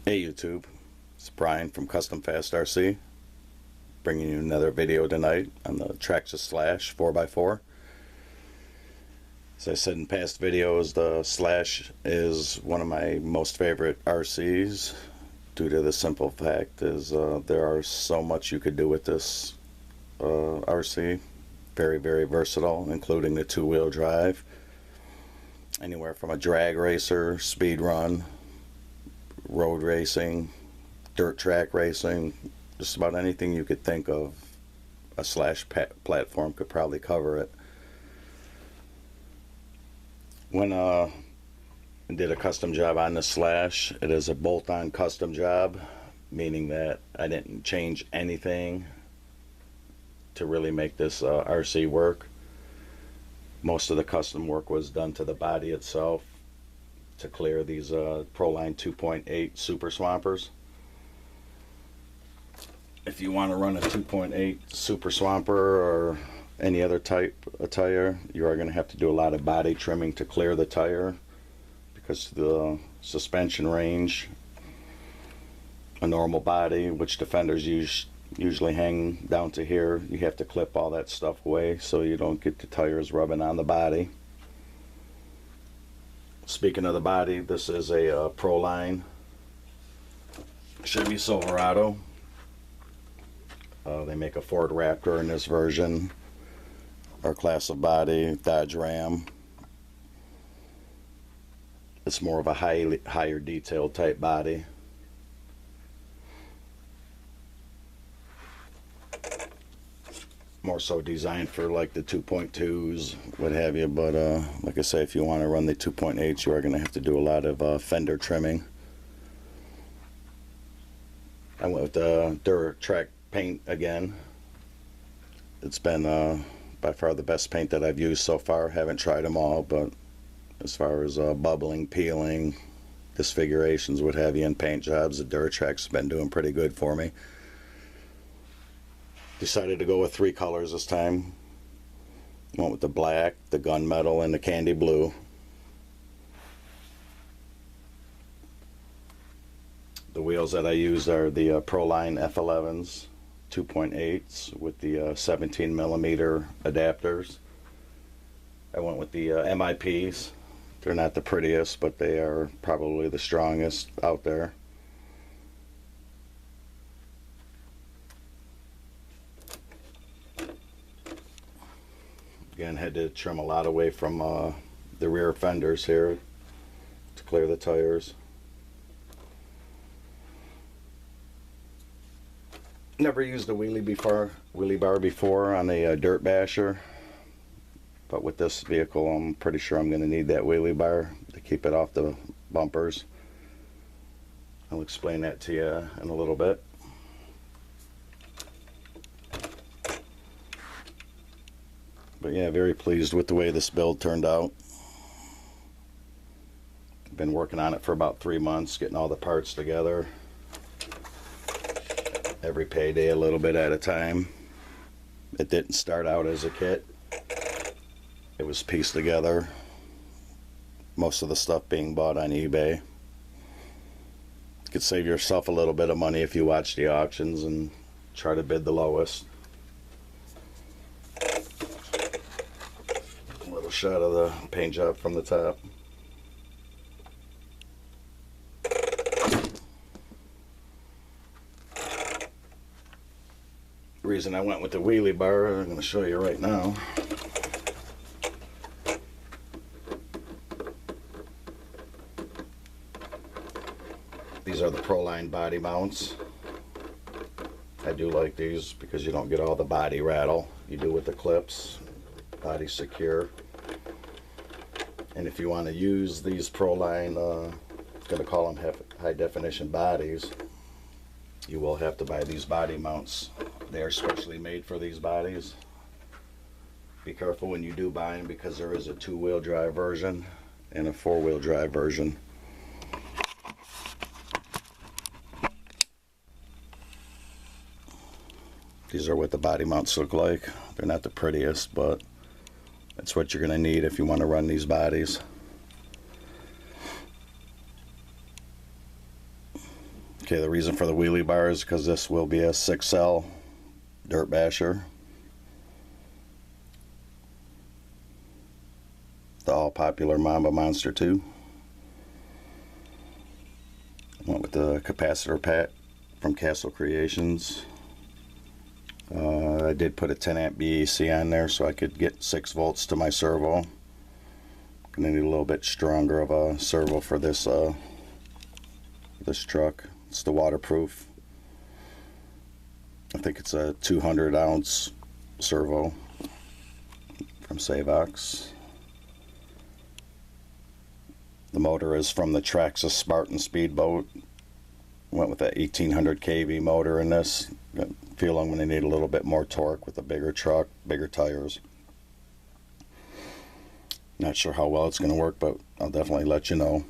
Hey YouTube, it's Brian from Custom Fast RC, bringing you another video tonight on the Traxxas Slash 4x4. As I said in past videos, the Slash is one of my most favorite RCs due to the simple fact is there are so much you could do with this RC. Very, very versatile, including the two-wheel drive. Anywhere from a drag racer, speed run, road racing, dirt track racing, just about anything you could think of, a Slash platform could probably cover it. When I did a custom job on the Slash, it is a bolt-on custom job, meaning that I didn't change anything to really make this RC work. Most of the custom work was done to the body itself to clear these Proline 2.8 Super Swampers. If you want to run a 2.8 Super Swamper or any other type of tire, you are going to have to do a lot of body trimming to clear the tire, because the suspension range, a normal body, which Defenders usually hang down to here, you have to clip all that stuff away so you don't get the tires rubbing on the body. Speaking of the body, this is a Proline Chevy Silverado. They make a Ford Raptor in this version. Our class of body, Dodge Ram. It's more of a higher detailed type body. More so designed for like the 2.2s, what have you, but like I say, if you want to run the 2.8s, you are going to have to do a lot of fender trimming. I went with the Dirt Track paint again. It's been by far the best paint that I've used so far. Haven't tried them all, but as far as bubbling, peeling, disfigurations, what have you, in paint jobs, the Dirt Track's been doing pretty good for me. Decided to go with 3 colors this time. Went with the black, the gunmetal, and the candy blue. The wheels that I used are the Proline F11s, 2.8s with the 17 millimeter adapters. I went with the MIPs. They're not the prettiest, but they are probably the strongest out there. Again, had to trim a lot away from the rear fenders here to clear the tires. Never used a wheelie bar before on a dirt basher, but with this vehicle I'm pretty sure I'm going to need that wheelie bar to keep it off the bumpers. I'll explain that to you in a little bit. But yeah, very pleased with the way this build turned out. Been working on it for about 3 months, getting all the parts together. Every payday a little bit at a time. It didn't start out as a kit. It was pieced together. Most of the stuff being bought on eBay. You could save yourself a little bit of money if you watch the auctions and try to bid the lowest. Shot of the paint job from the top. The reason I went with the wheelie bar, I'm going to show you right now. These are the Proline body mounts. I do like these because you don't get all the body rattle. You do with the clips. Body's secure. And if you want to use these Proline, I'm going to call them high definition bodies, you will have to buy these body mounts. They are specially made for these bodies. Be careful when you do buy them, because there is a 2-wheel drive version and a 4-wheel drive version. These are what the body mounts look like. They're not the prettiest, but that's what you're going to need if you want to run these bodies. Okay, the reason for the wheelie bar is because this will be a 6L dirt basher. The all popular Mamba Monster 2. Went with the capacitor pack from Castle Creations. I did put a 10 amp BEC on there so I could get 6 volts to my servo. Gonna need a little bit stronger of a servo for this this truck. It's the waterproof. I think it's a 200 ounce servo from Savox. The motor is from the Traxxas Spartan speedboat. Went with that 1800 kV motor in this. I feel I'm going to need a little bit more torque with a bigger truck, bigger tires. Not sure how well it's going to work, but I'll definitely let you know.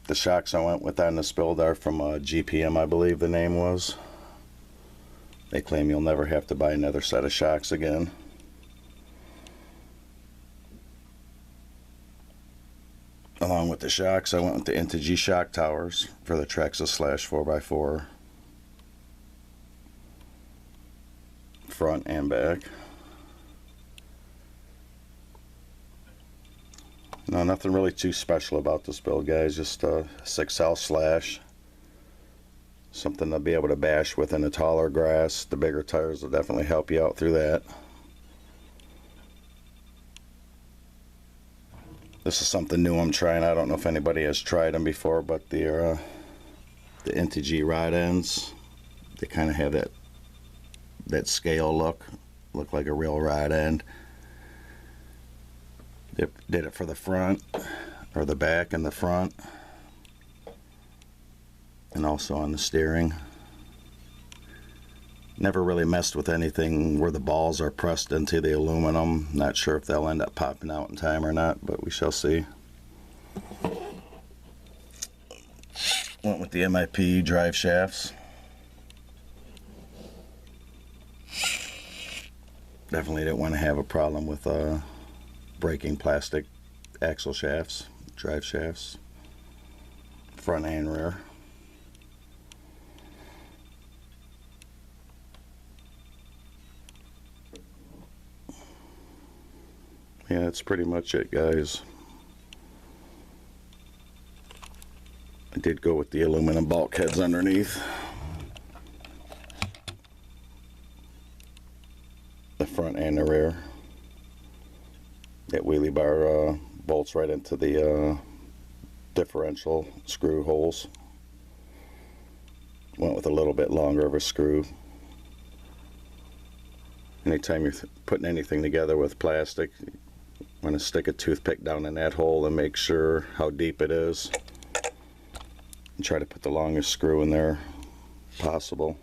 The shocks I went with on this build are from GPM, I believe the name was. They claim you'll never have to buy another set of shocks again. Along with the shocks, I went with the Integy shock towers for the Traxxas Slash 4x4. Front and back. No, nothing really too special about this build, guys. Just a 6L Slash. Something to be able to bash with in the taller grass. The bigger tires will definitely help you out through that. This is something new I'm trying. I don't know if anybody has tried them before, but the Integy rod ends, they kind of have that scale look like a real rod end. Did it for the front, or the back and the front, and also on the steering. Never really messed with anything where the balls are pressed into the aluminum. Not sure if they'll end up popping out in time or not, but we shall see. Went with the MIP drive shafts. Definitely didn't want to have a problem with breaking plastic axle shafts, drive shafts, front and rear. Yeah, that's pretty much it, guys. I did go with the aluminum bulkheads underneath. The front and the rear. That wheelie bar bolts right into the differential screw holes. Went with a little bit longer of a screw. Anytime you're putting anything together with plastic, you want to stick a toothpick down in that hole and make sure how deep it is. And try to put the longest screw in there possible.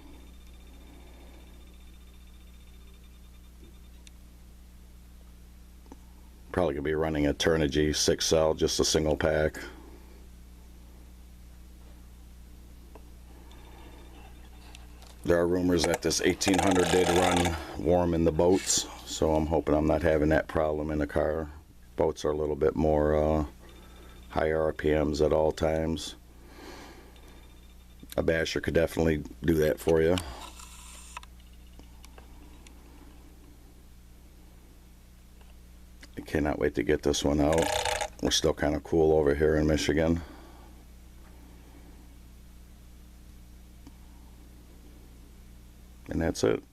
Probably going to be running a Turnigy 6L, just a single pack. There are rumors that this 1800 did run warm in the boats, so I'm hoping I'm not having that problem in the car. Boats are a little bit more higher RPMs at all times. A basher could definitely do that for you. I cannot wait to get this one out. We're still kind of cool over here in Michigan. And that's it.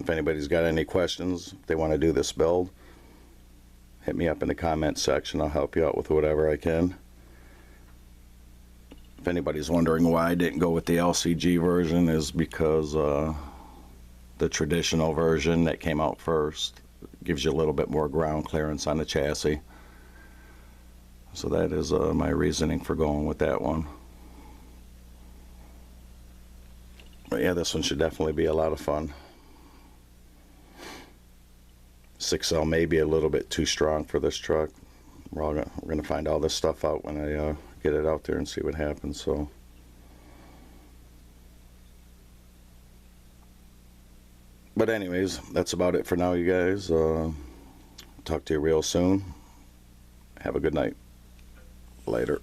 If anybody's got any questions, if they want to do this build, hit me up in the comment section. I'll help you out with whatever I can. If anybody's wondering why I didn't go with the LCG version, is because the traditional version that came out first gives you a little bit more ground clearance on the chassis. So that is my reasoning for going with that one. But yeah, this one should definitely be a lot of fun. 6L may be a little bit too strong for this truck. We're gonna find all this stuff out when I get it out there and see what happens. So, but anyways, that's about it for now, you guys. Talk to you real soon. Have a good night. Later.